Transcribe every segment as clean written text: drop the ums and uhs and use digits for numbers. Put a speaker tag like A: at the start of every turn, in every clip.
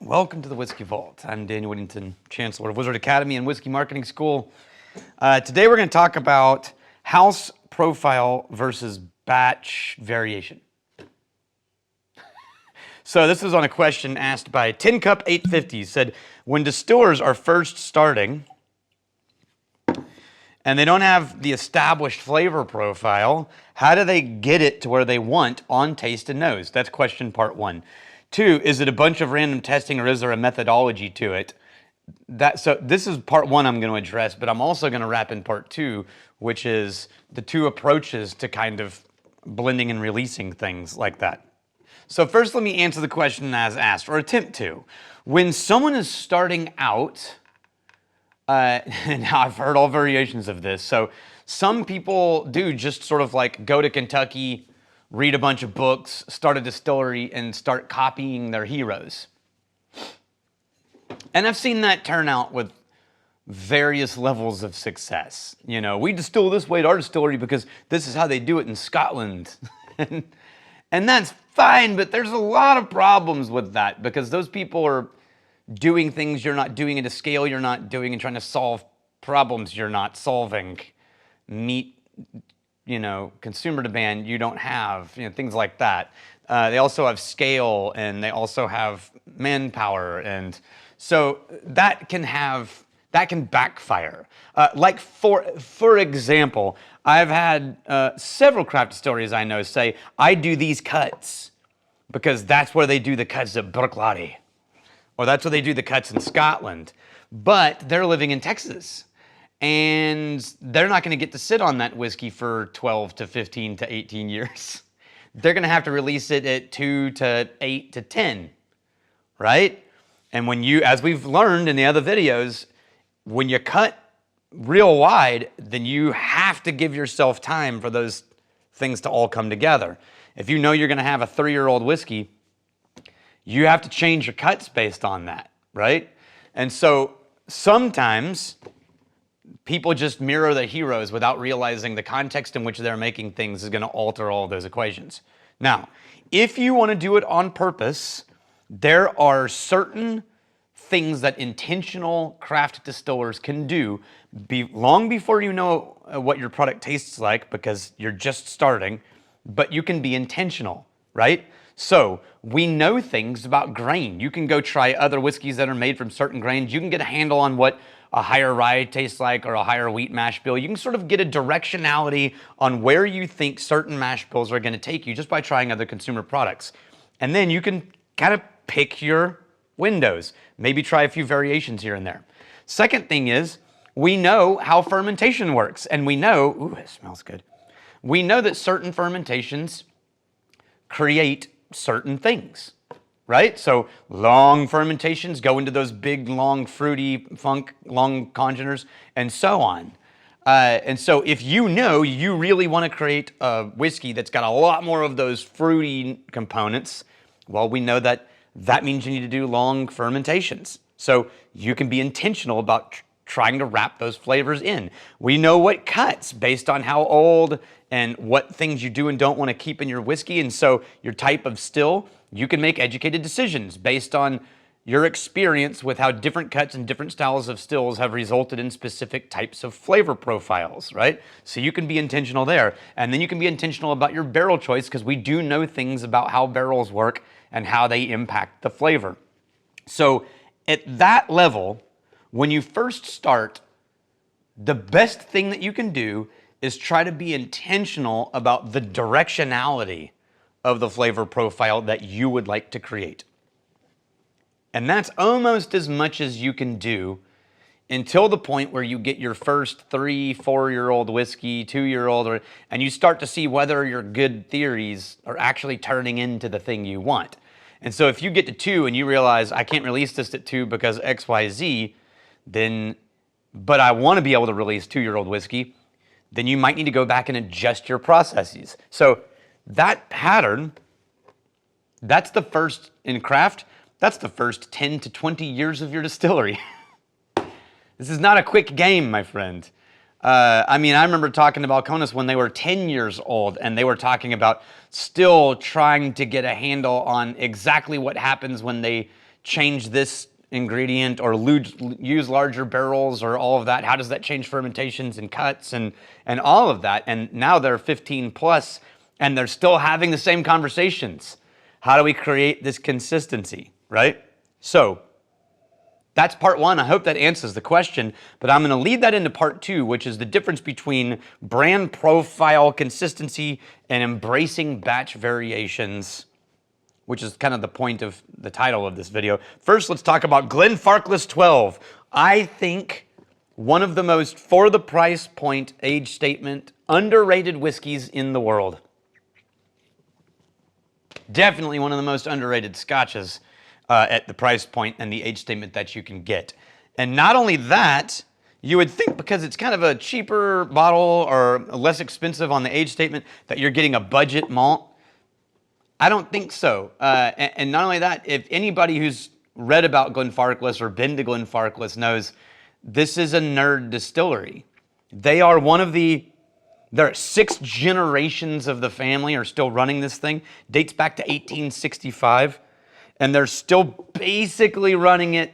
A: Welcome to the Whiskey Vault. I'm Daniel Whittington, Chancellor of Wizard Academy and Whiskey Marketing School. Today we're going to talk about house profile versus batch variation. So this is on a question asked by 10 Cup 850. Said, when distillers are first starting and they don't have the established flavor profile, how do they get it to where they want on taste and nose? That's question part one. Two, is it a bunch of random testing or is there a methodology to it? So this is part one I'm going to address, but I'm also going to wrap in part two, which is the two approaches to kind of blending and releasing things like that. So first, let me answer the question as asked, or attempt to. When someone is starting out, and I've heard all variations of this, so some people do just sort of like go to Kentucky, read a bunch of books, start a distillery, and start copying their heroes. And I've seen that turn out with various levels of success. You know, we distill this way at our distillery because this is how they do it in Scotland. And that's fine, but there's a lot of problems with that because those people are doing things you're not doing at a scale you're not doing and trying to solve problems you're not solving. Meet, consumer demand you don't have, things like that. They also have scale and they also have manpower. And so that can backfire. Like for example, I've had several craft distilleries I know say, I do these cuts because that's where they do the cuts at Bruichladdich, or that's where they do the cuts in Scotland, but they're living in Texas. And they're not going to get to sit on that whiskey for 12 to 15 to 18 years. They're going to have to release it at 2 to 8 to 10, right? And when you, as we've learned in the other videos, when you cut real wide, then you have to give yourself time for those things to all come together. If you know you're going to have a 3-year-old whiskey, you have to change your cuts based on that, right? And so sometimes people just mirror the heroes without realizing the context in which they're making things is going to alter all of those equations. Now, if you want to do it on purpose, there are certain things that intentional craft distillers can do long before you know what your product tastes like because you're just starting, but you can be intentional, right? So we know things about grain. You can go try other whiskeys that are made from certain grains. You can get a handle on what a higher rye tastes like or a higher wheat mash bill. You can sort of get a directionality on where you think certain mash bills are going to take you just by trying other consumer products. And then you can kind of pick your windows, maybe try a few variations here and there. Second thing is, we know how fermentation works, and we know, ooh, it smells good. We know that certain fermentations create certain things, right? So long fermentations go into those big, long, fruity, long congeners, and so on. And so if you know you really want to create a whiskey that's got a lot more of those fruity components, well, we know that that means you need to do long fermentations. So you can be intentional about trying to wrap those flavors in. We know what cuts based on how old and what things you do and don't want to keep in your whiskey. And so your type of still, you can make educated decisions based on your experience with how different cuts and different styles of stills have resulted in specific types of flavor profiles, right? So you can be intentional there. And then you can be intentional about your barrel choice because we do know things about how barrels work and how they impact the flavor. So at that level, when you first start, the best thing that you can do is try to be intentional about the directionality of the flavor profile that you would like to create. And that's almost as much as you can do until the point where you get your first 3, 4-year-old whiskey, 2-year-old, and you start to see whether your good theories are actually turning into the thing you want. And so if you get to 2 and you realize, I can't release this at 2 because X, Y, Z, but I want to be able to release 2-year-old whiskey, then you might need to go back and adjust your processes. So that pattern, that's the first, in craft, that's the first 10 to 20 years of your distillery. This is not a quick game, my friend. I remember talking to Balcones when they were 10 years old, and they were talking about still trying to get a handle on exactly what happens when they change this ingredient or use larger barrels or all of that? How does that change fermentations and cuts and all of that? And now they're 15 plus and they're still having the same conversations. How do we create this consistency, right? So that's part one. I hope that answers the question, but I'm going to lead that into part two, which is the difference between brand profile consistency and embracing batch variations, which is kind of the point of the title of this video. First, let's talk about Glenfarclas 12. I think one of the most, for the price point, age statement, underrated whiskeys in the world. Definitely one of the most underrated scotches at the price point and the age statement that you can get. And not only that, you would think because it's kind of a cheaper bottle or less expensive on the age statement that you're getting a budget malt. I don't think so. And not only that, if anybody who's read about Glenfarclas or been to Glenfarclas knows this is a nerd distillery. They are one of there are 6 generations of the family are still running this thing. Dates back to 1865. And they're still basically running it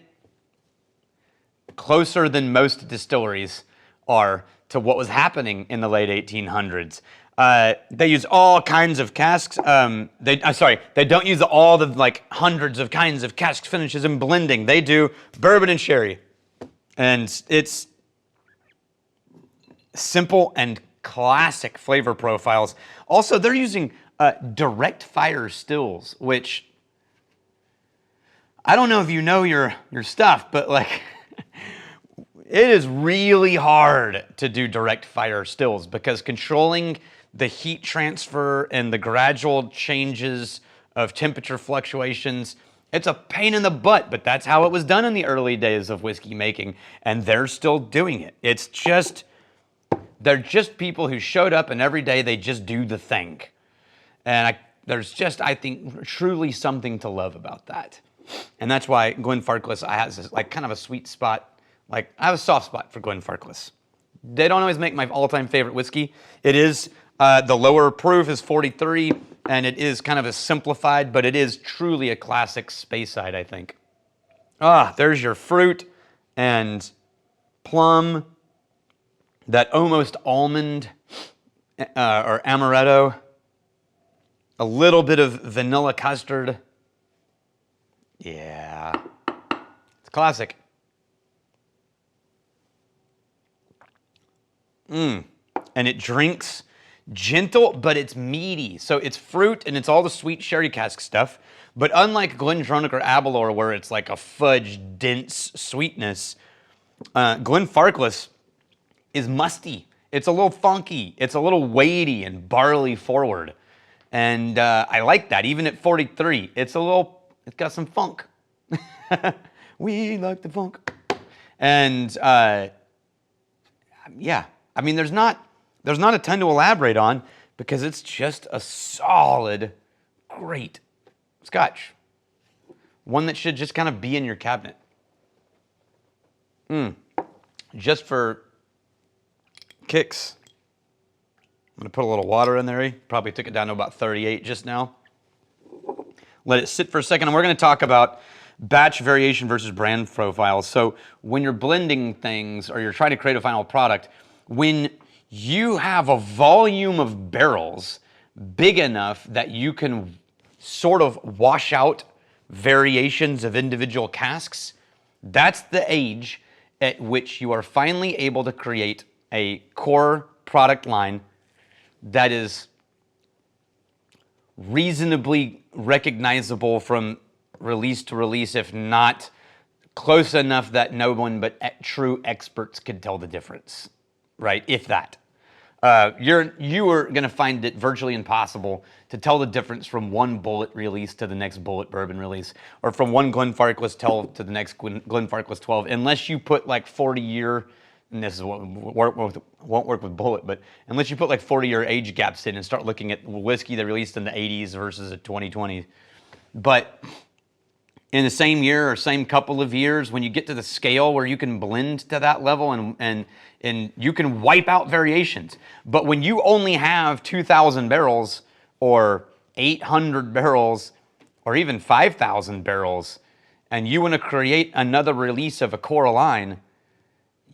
A: closer than most distilleries are to what was happening in the late 1800s. They use all kinds of casks. They don't use all the like hundreds of kinds of cask finishes and blending. They do bourbon and sherry. And it's simple and classic flavor profiles. Also, they're using direct fire stills, which I don't know if you know your stuff, but like it is really hard to do direct fire stills because controlling the heat transfer and the gradual changes of temperature fluctuations, it's a pain in the butt, but that's how it was done in the early days of whiskey making, and they're still doing it. They're just people who showed up and every day they just do the thing. And there's just, I think, truly something to love about that. And that's why Glenfarclas has this, like kind of a sweet spot. Like I have a soft spot for Glenfarclas. They don't always make my all-time favorite whiskey. It is, the lower proof is 43, and it is kind of a simplified, but it is truly a classic Speyside, I think. There's your fruit and plum, that almost almond or amaretto, a little bit of vanilla custard. Yeah, it's classic. And it drinks gentle, but it's meaty. So it's fruit and it's all the sweet sherry cask stuff. But unlike Glendronach or Aberlour, where it's like a fudge, dense sweetness, Glenfarclas is musty. It's a little funky. It's a little weighty and barley forward. And I like that. Even at 43, it's got some funk. We like the funk. And yeah, I mean, there's not a ton to elaborate on because it's just a solid, great scotch. One that should just kind of be in your cabinet. Just for kicks. I'm going to put a little water in there. Probably took it down to about 38 just now. Let it sit for a second, and we're going to talk about batch variation versus brand profiles. So when you're blending things or you're trying to create a final product, when you have a volume of barrels big enough that you can sort of wash out variations of individual casks, that's the age at which you are finally able to create a core product line that is reasonably recognizable from release to release, if not close enough that no one but true experts could tell the difference, right? If that. You are going to find it virtually impossible to tell the difference from one bullet release to the next bullet bourbon release, or from one Glenfarclas 12 to the next Glenfarclas 12, unless you put like 40-year, and this is what won't work with bullet, but unless you put like 40-year age gaps in and start looking at whiskey that released in the 80s versus a 2020. But in the same year or same couple of years, when you get to the scale where you can blend to that level and you can wipe out variations. But when you only have 2,000 barrels or 800 barrels or even 5,000 barrels, and you want to create another release of a core line,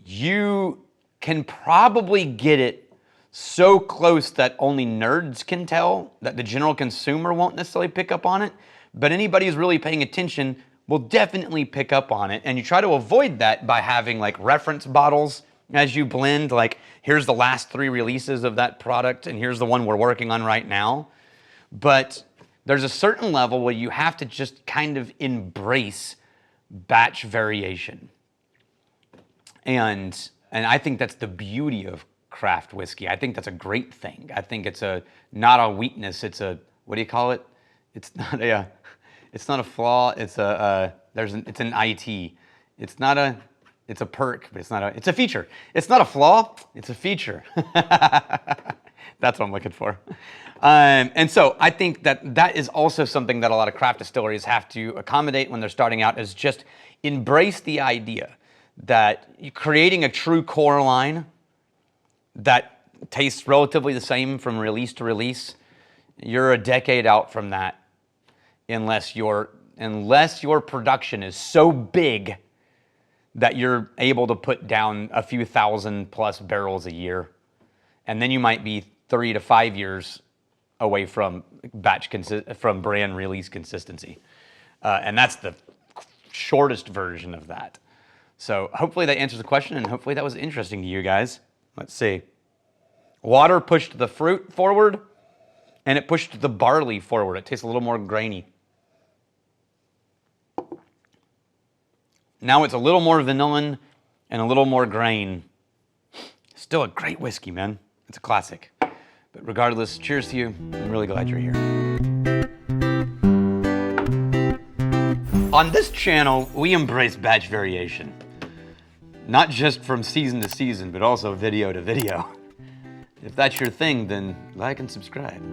A: you can probably get it so close that only nerds can tell, that the general consumer won't necessarily pick up on it, but anybody who's really paying attention will definitely pick up on it. And you try to avoid that by having like reference bottles as you blend, like here's the last 3 releases of that product and here's the one we're working on right now. But there's a certain level where you have to just kind of embrace batch variation. And I think that's the beauty of craft whiskey. I think that's a great thing. I think it's not a weakness. It's a, what do you call it? It's not a flaw. It's it's an IT. It's a perk, but it's a feature. It's not a flaw. It's a feature. That's what I'm looking for. And so I think that is also something that a lot of craft distilleries have to accommodate when they're starting out, is just embrace the idea that creating a true core line that tastes relatively the same from release to release, you're a decade out from that unless your production is so big that you're able to put down a few thousand plus barrels a year. And then you might be 3 to 5 years away from from brand release consistency. And that's the shortest version of that. So hopefully that answers the question, and hopefully that was interesting to you guys. Let's see. Water pushed the fruit forward, and it pushed the barley forward. It tastes a little more grainy. Now it's a little more vanillin and a little more grain. Still a great whiskey, man. It's a classic. But regardless, cheers to you. I'm really glad you're here. On this channel, we embrace batch variation. Not just from season to season, but also video to video. If that's your thing, then like and subscribe.